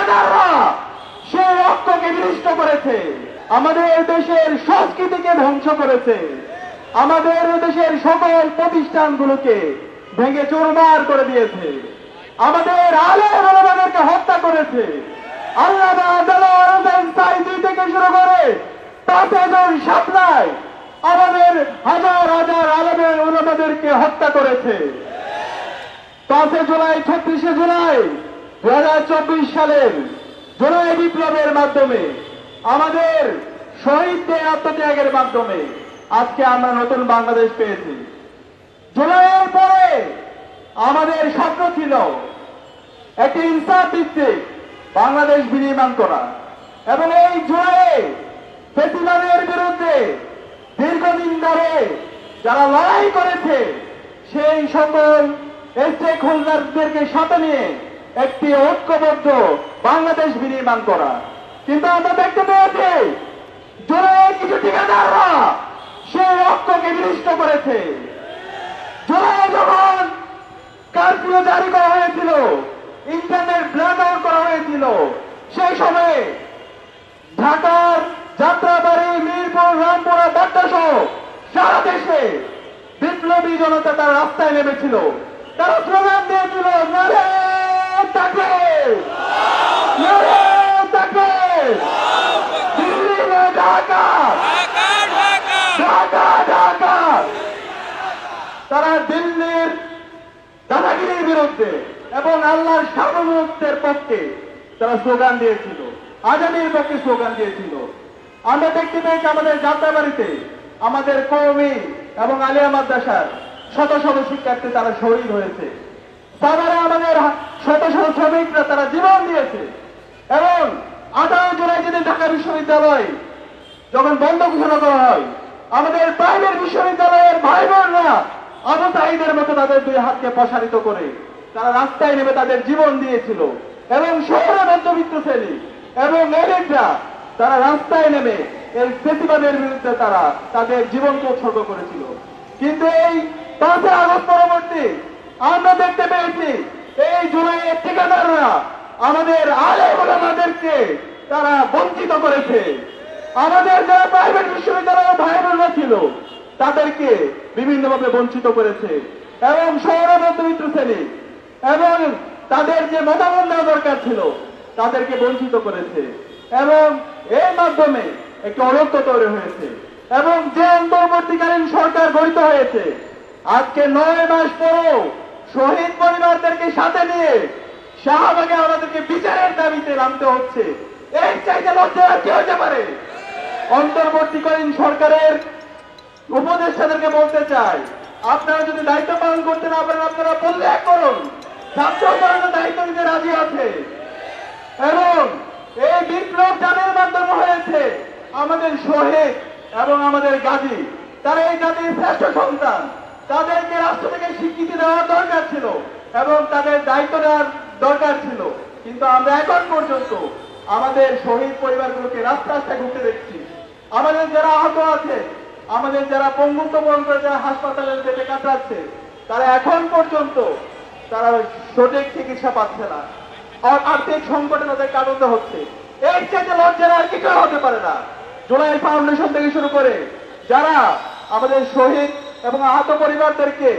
ঠিকাদাররা সেই রক্তকে বিনষ্ট করেছে, আমাদের দেশের সংস্কৃতিকে ধ্বংস করেছে, আমাদের দেশের সকল প্রতিষ্ঠানগুলোকে ভেঙে চুরমার করে দিয়েছে, আমাদের আলেম ওলামাদেরকে হত্যা করেছে। আল্লামা দেলোয়ার হোসেন সাঈদী থেকে শুরু করে তাজুল শাপলায় আমাদের হাজার হাজার আলেম ওলামাদেরকে হত্যা করেছে। 5 জুলাই 36 জুলাই 2024 সালের জুলাই বিপ্লবের মাধ্যমে আমাদের শহীদদের আত্মত্যাগের মাধ্যমে আজকে আমরা নতুন বাংলাদেশ পেয়েছি। জুলাইয়ের পরে আমাদের স্বপ্ন ছিল একটি ইনসাফ ভিত্তিক বাংলাদেশ বিনির্মাণ করা, এবং এই জুলাইয়ে ফ্যাসিবাদের বিরুদ্ধে দীর্ঘদিন ধরে যারা লড়াই করেছে সেই সকল স্টেক হোল্ডারদেরকে সাথে নিয়ে একটি ঐক্যবদ্ধ বাংলাদেশ বিনির্মাণ করা। কিন্তু আমরা দেখতে পেয়েছি জুলাইয়ের কিছু ঠিকাদাররা সেই রক্তকে বিনষ্ট করেছে। জুলাই যখন কারফিউ জারি করা হয়েছিল, ইন্টারনেট ব্ল্যাক আউট করা হয়েছিল, সেই সময়ে ঢাকার যাত্রাবাড়ি, মিরপুর, রামপুরা, বাড্ডা সহ সারা দেশে বিপ্লবী জনতা তার রাস্তায় নেমেছিল, তারা স্লোগান দিয়েছিল নারে তাকবীর, নারে তাকবীর, দিল্লি না ঢাকা, ঢাকা ঢাকা। তারা দিল্লির দাদাগিরির বিরুদ্ধে এবং আল্লাহর সার্বভৌমত্বের পক্ষে তারা স্লোগান দিয়েছিল, আজাদির পক্ষে স্লোগান দিয়েছিল। আমরা দেখতে পেয়েছি আমাদের যাত্রাবাড়িতে আমাদের কওমি এবং আলিয়া মাদ্রাসার শত শত শিক্ষার্থী তারা শহীদ হয়েছে। সাভারে আমাদের শত শত শ্রমিকরা তারা জীবন দিয়েছে। এবং 18 জুলাই যেদিন ঢাকা বিশ্ববিদ্যালয় যখন বন্ধ ঘোষণা করা হয়, আমাদের প্রাইভেট বিশ্ববিদ্যালয়ের ভাই বোনরা আবু সাঈদের মতো তাদের দুই হাতকে প্রসারিত করে তারা রাস্তায় নেমে তাদের জীবন দিয়েছিল। এবং শহরের মধ্যবিত্ত শ্রেণী এবং এলিটরা তারা রাস্তায় নেমে এই ফ্যাসিবাদের বিরুদ্ধে তারা তাদের জীবনকে উৎসর্গ করেছিল। কিন্তু এই 5 আগস্ট পরবর্তী আমরা দেখতে পেয়েছি এই জুলাইয়ের ঠিকাদাররা আমাদের আলেম ওলামাদেরকে তারা বঞ্চিত করেছে। আমাদের যারা প্রাইভেট বিশ্ববিদ্যালয়ের ভাই বোনরা ছিল তাদেরকে বিভিন্নভাবে বঞ্চিত করেছে, এবং শহরের মধ্যবিত্ত শ্রেণী এবং তাদের যে মতামত নেওয়া দরকার ছিল তাদেরকে বঞ্চিত করেছে। এবং এর মাধ্যমে একটি অনৈক্য তৈরি হয়েছে। এবং যে অন্তর্বর্তীকালীন সরকার গঠিত হয়েছে, আজকে 9 মাস পরেও শহীদ পরিবারদেরকে সাথে নিয়ে শাহবাগে আমাদেরকে বিচারের দাবিতে নামতে হচ্ছে। এই চাইতে লজ্জা আর কি হতে পারে? অন্তর্বর্তীকালীন সরকারের উপদেষ্টাদেরকে বলতে চাই, আপনারা যদি দায়িত্ব পালন করতে না পারেন আপনারা পদত্যাগ করুন। ছাত্র জনতা দায়িত্ব নিতে রাজি আছে, এবং এই বিপ্লব যাদের মাধ্যমে হয়েছে আমাদের শহীদ এবং আমাদের গাজী, তারা এই জাতির শ্রেষ্ঠ সন্তান, তাদেরকে রাষ্ট্র থেকে স্বীকৃতি দেওয়ার দরকার ছিল এবং তাদের দায়িত্ব নেওয়ার দরকার ছিল। কিন্তু আমরা এখন পর্যন্ত আমাদের শহীদ পরিবারগুলোকে রাস্তা রাস্তায় ঘুরতে দেখছি। আমাদের যারা আহত আছে, আমাদের যারা পঙ্গুত্ব বরণ করে যারা হাসপাতালের বেডে কাটাচ্ছে, তারা এখন পর্যন্ত তারা সঠিক চিকিৎসা পাচ্ছে না, আর্থিক সংকটে তাদের কাটাতে হচ্ছে। এর চাইতে লজ্জার আর কিছু হতে পারে না। জুলাই ফাউন্ডেশন থেকে শুরু করে যারা আমাদের শহীদ এবং আহত পরিবারদেরকে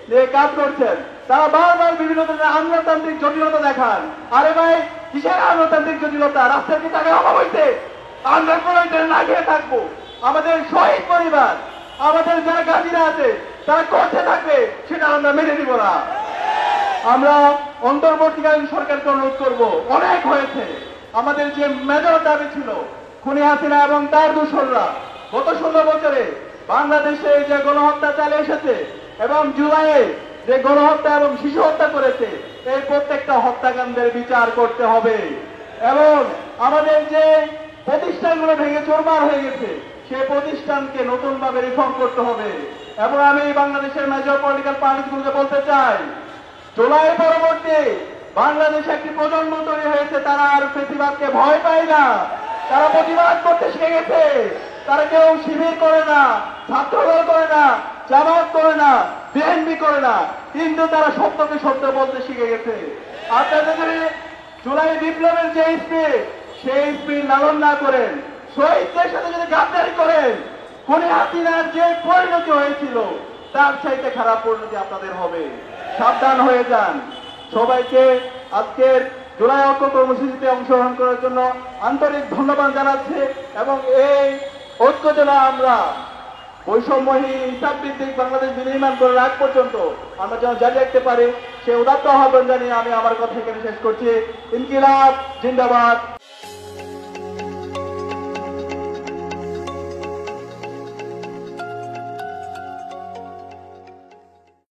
নিয়ে কাজ করছেন, তারা বারবার বিভিন্ন ধরনের আমলাতান্ত্রিক জটিলতা দেখান। আরে ভাই, কিসের আমলাতান্ত্রিক জটিলতা? রাস্তার কি তাকে অভাব হইতে? আমরা প্রয়োজনে না খেয়ে থাকবো। আমাদের শহীদ পরিবার, আমাদের যারা গাজীরা আছে তারা করতে থাকবে, সেটা আমরা মেনে নিব না। আমরা অন্তর্বর্তীকালীন সরকারকে অনুরোধ করব, অনেক হয়েছে। আমাদের যে মেজর দাবি ছিল খুনি হাসিনা এবং তার দোসররা গত 16 বছরে বাংলাদেশে যে গণহত্যা চালিয়ে এসেছে এবং জুলাইয়ে যে গণহত্যা এবং শিশু হত্যা করেছে, এই প্রত্যেকটা হত্যাকাণ্ডের বিচার করতে হবে। এবং আমাদের যে প্রতিষ্ঠানগুলো ভেঙে চুরমার হয়ে গেছে সেই প্রতিষ্ঠানকে নতুন ভাবে রিফর্ম করতে হবে। এবং আমি বাংলাদেশের মেজর পলিটিক্যাল পার্টিগুলোকে বলতে চাই, জুলাই পরবর্তী বাংলাদেশে একটি প্রজন্ম তৈরি হয়েছে, তারা আর ফ্যাসিবাদকে ভয় পায় না, তারা প্রতিবাদ করতে শিখে গেছে। তারা কেউ শিবির করে না, ছাত্রদল করে না, জামাত করে না, বিএনপি করে না, কিন্তু তারা সত্যকে সত্য বলতে শিখে গেছে। আপনাদের যদি জুলাই বিপ্লবের যে স্পিড, সেই স্পিড লালন না করেন, শহীদদের সাথে যদি গাদ্দারি করেন, খুনি হাসিনার যে পরিণতি হয়েছিল তার চাইতে খারাপ পরিণতি আপনাদের হবে। সাবধান হয়ে যান। সবাইকে আজকের জুলাই ঐক্য কর্মসূচিতে অংশগ্রহণ করার জন্য আন্তরিক ধন্যবাদ জানাচ্ছি এবং এই ঐক্য যেন আমরা বৈষম্যহীন হিসাব ভিত্তিক বাংলাদেশ বিনির্মাণ করে রাখ পর্যন্ত আমরা যেন জারি রাখতে পারি, সে উদাত্ত আহ্বান জানিয়ে আমি আমার কথা এখানে শেষ করছি। ইনকিলাব জিন্দাবাদ।